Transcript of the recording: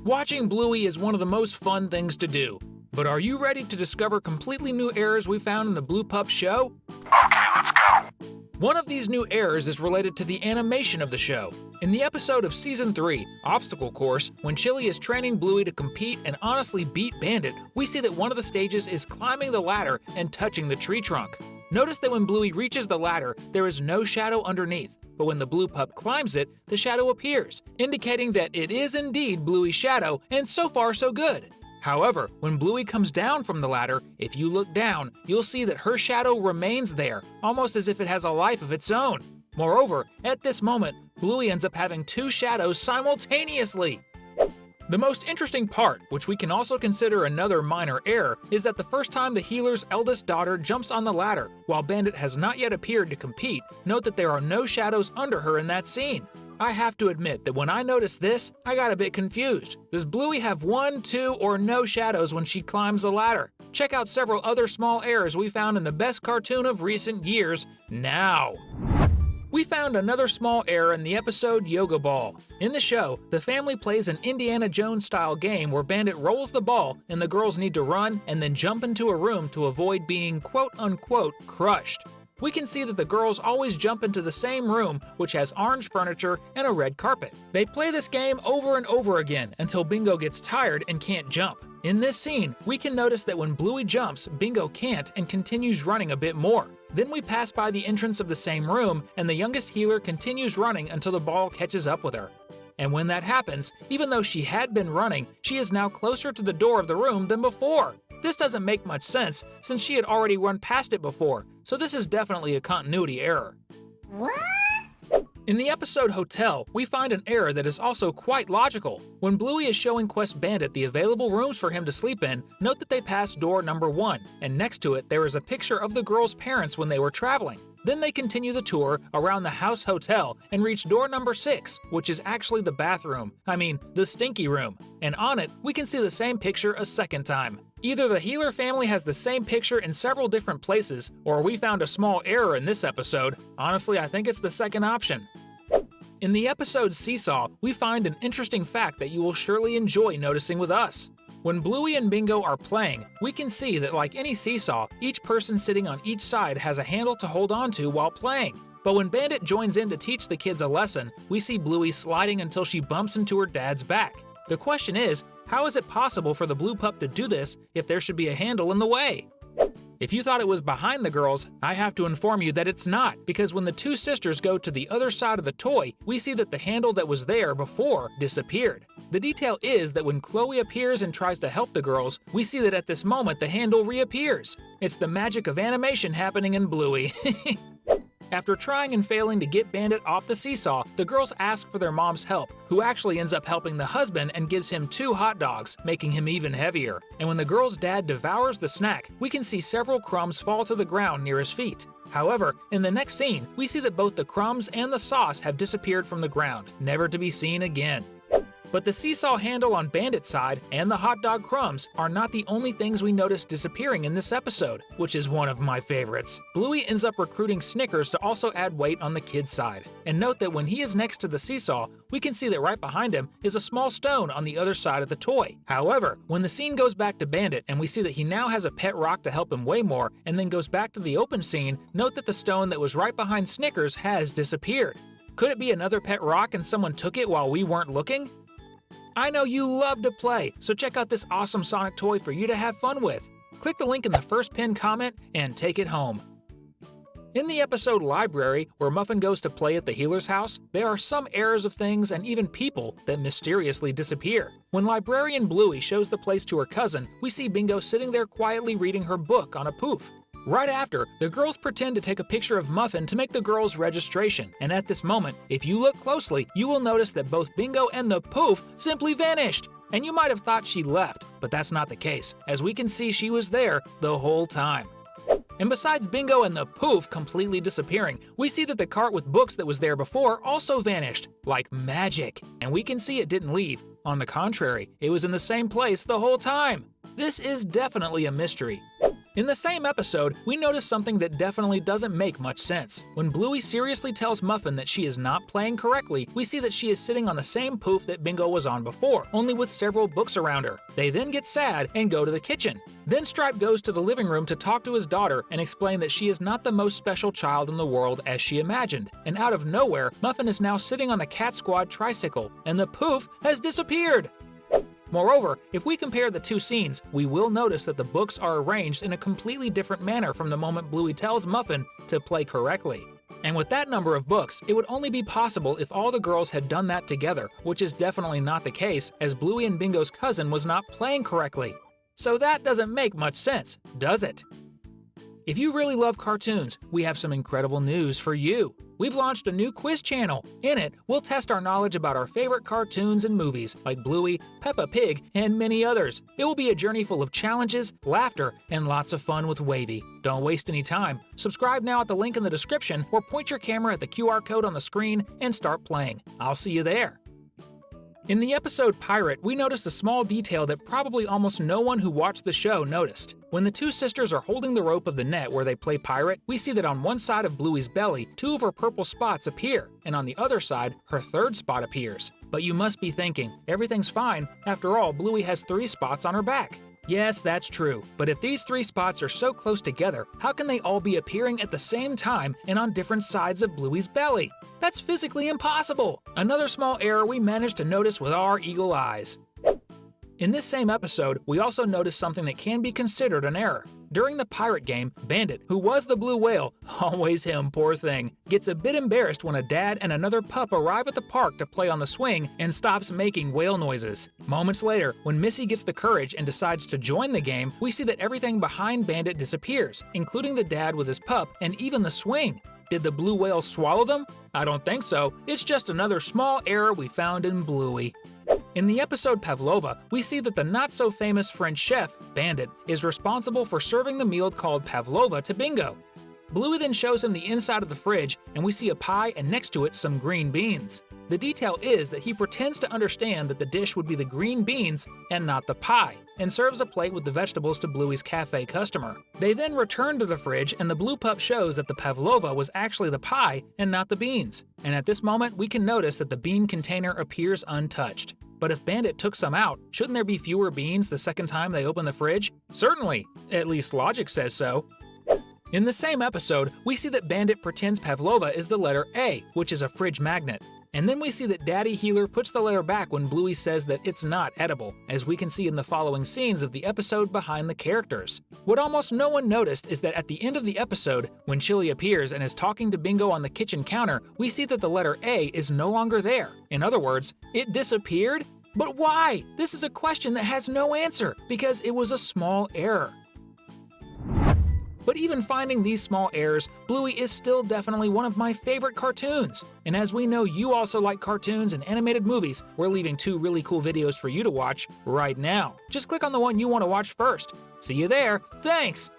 Watching Bluey is one of the most fun things to do. But are you ready to discover completely new errors we found in the Blue Pup show? Okay, let's go. One of these new errors is related to the animation of the show. In the episode of Season 3, Obstacle Course, when Chili is training Bluey to compete and honestly beat Bandit, we see that one of the stages is climbing the ladder and touching the tree trunk. Notice that when Bluey reaches the ladder, there is no shadow underneath, but when the Blue Pup climbs it, the shadow appears, indicating that it is indeed Bluey's shadow, and so far so good. However, when Bluey comes down from the ladder, if you look down, you'll see that her shadow remains there, almost as if it has a life of its own. Moreover, at this moment, Bluey ends up having two shadows simultaneously. The most interesting part, which we can also consider another minor error, is that the first time the healer's eldest daughter jumps on the ladder, while Bandit has not yet appeared to compete, note that there are no shadows under her in that scene. I have to admit that when I noticed this, I got a bit confused. Does Bluey have 1, 2, or no shadows when she climbs the ladder? Check out several other small errors we found in the best cartoon of recent years now. We found another small error in the episode Yoga Ball. In the show, the family plays an Indiana Jones-style game where Bandit rolls the ball and the girls need to run and then jump into a room to avoid being quote-unquote crushed. We can see that the girls always jump into the same room, which has orange furniture and a red carpet. They play this game over and over again until Bingo gets tired and can't jump. In this scene, we can notice that when Bluey jumps, Bingo can't and continues running a bit more. Then we pass by the entrance of the same room, and the youngest healer continues running until the ball catches up with her. And when that happens, even though she had been running, she is now closer to the door of the room than before. This doesn't make much sense, since she had already run past it before, so this is definitely a continuity error. What? In the episode Hotel, we find an error that is also quite logical. When Bluey is showing Quest Bandit the available rooms for him to sleep in, note that they pass door number 1, and next to it there is a picture of the girls' parents when they were traveling. Then they continue the tour around the house hotel and reach door number 6, which is actually the bathroom. The stinky room. And on it, we can see the same picture a second time. Either the healer family has the same picture in several different places, or we found a small error in this episode. Honestly, I think it's the second option. In the episode Seesaw, we find an interesting fact that you will surely enjoy noticing with us. When Bluey and Bingo are playing, we can see that like any seesaw, each person sitting on each side has a handle to hold onto while playing. But when Bandit joins in to teach the kids a lesson, we see Bluey sliding until she bumps into her dad's back. The question is, how is it possible for the Blue Pup to do this if there should be a handle in the way? If you thought it was behind the girls, I have to inform you that it's not, because when the two sisters go to the other side of the toy, we see that the handle that was there before disappeared. The detail is that when Chloe appears and tries to help the girls, we see that at this moment the handle reappears. It's the magic of animation happening in Bluey. After trying and failing to get Bandit off the seesaw, the girls ask for their mom's help, who actually ends up helping the husband and gives him 2 hot dogs, making him even heavier. And when the girl's dad devours the snack, we can see several crumbs fall to the ground near his feet. However, in the next scene, we see that both the crumbs and the sauce have disappeared from the ground, never to be seen again. But the seesaw handle on Bandit's side and the hot dog crumbs are not the only things we notice disappearing in this episode, which is one of my favorites. Bluey ends up recruiting Snickers to also add weight on the kid's side. And note that when he is next to the seesaw, we can see that right behind him is a small stone on the other side of the toy. However, when the scene goes back to Bandit and we see that he now has a pet rock to help him weigh more, and then goes back to the open scene, note that the stone that was right behind Snickers has disappeared. Could it be another pet rock and someone took it while we weren't looking? I know you love to play, so check out this awesome Sonic toy for you to have fun with. Click the link in the first pinned comment and take it home. In the episode Library, where Muffin goes to play at the healer's house, there are some errors of things and even people that mysteriously disappear. When librarian Bluey shows the place to her cousin, we see Bingo sitting there quietly reading her book on a poof. Right after, the girls pretend to take a picture of Muffin to make the girls' registration, and at this moment, if you look closely, you will notice that both Bingo and the poof simply vanished. And you might have thought she left, but that's not the case, as we can see she was there the whole time. And besides Bingo and the poof completely disappearing, we see that the cart with books that was there before also vanished, like magic. And we can see it didn't leave. On the contrary, it was in the same place the whole time. This is definitely a mystery. In the same episode, we notice something that definitely doesn't make much sense. When Bluey seriously tells Muffin that she is not playing correctly, we see that she is sitting on the same poof that Bingo was on before, only with several books around her. They then get sad and go to the kitchen. Then Stripe goes to the living room to talk to his daughter and explain that she is not the most special child in the world as she imagined. And out of nowhere, Muffin is now sitting on the Cat Squad tricycle, and the poof has disappeared! Moreover, if we compare the two scenes, we will notice that the books are arranged in a completely different manner from the moment Bluey tells Muffin to play correctly. And with that number of books, it would only be possible if all the girls had done that together, which is definitely not the case, as Bluey and Bingo's cousin was not playing correctly. So that doesn't make much sense, does it? If you really love cartoons, we have some incredible news for you. We've launched a new quiz channel. In it, we'll test our knowledge about our favorite cartoons and movies like Bluey, Peppa Pig, and many others. It will be a journey full of challenges, laughter, and lots of fun with Wavy. Don't waste any time. Subscribe now at the link in the description or point your camera at the QR code on the screen and start playing. I'll see you there. In the episode Pirate, we noticed a small detail that probably almost no one who watched the show noticed. When the two sisters are holding the rope of the net where they play pirate, we see that on one side of Bluey's belly, 2 of her purple spots appear, and on the other side, her 3rd spot appears. But you must be thinking, everything's fine. After all, Bluey has 3 spots on her back. Yes, that's true, but if these 3 spots are so close together, how can they all be appearing at the same time and on different sides of Bluey's belly? That's physically impossible! Another small error we managed to notice with our eagle eyes. In this same episode, we also noticed something that can be considered an error. During the pirate game, Bandit, who was the blue whale, always him, poor thing, gets a bit embarrassed when a dad and another pup arrive at the park to play on the swing and stops making whale noises. Moments later, when Missy gets the courage and decides to join the game, we see that everything behind Bandit disappears, including the dad with his pup and even the swing. Did the blue whale swallow them? I don't think so. It's just another small error we found in Bluey. In the episode Pavlova, we see that the not-so-famous French chef, Bandit, is responsible for serving the meal called Pavlova to Bingo. Bluey then shows him the inside of the fridge, and we see a pie and next to it some green beans. The detail is that he pretends to understand that the dish would be the green beans and not the pie, and serves a plate with the vegetables to Bluey's cafe customer. They then return to the fridge, and the blue pup shows that the Pavlova was actually the pie and not the beans. And at this moment, we can notice that the bean container appears untouched. But if Bandit took some out, shouldn't there be fewer beans the second time they open the fridge? Certainly! At least logic says so. In the same episode, we see that Bandit pretends Pavlova is the letter A, which is a fridge magnet. And then we see that Daddy Healer puts the letter back when Bluey says that it's not edible, as we can see in the following scenes of the episode behind the characters. What almost no one noticed is that at the end of the episode, when Chili appears and is talking to Bingo on the kitchen counter, we see that the letter A is no longer there. In other words, it disappeared? But why? This is a question that has no answer, because it was a small error. But even finding these small errors, Bluey is still definitely one of my favorite cartoons. And as we know you also like cartoons and animated movies, we're leaving 2 really cool videos for you to watch right now. Just click on the one you want to watch first. See you there. Thanks!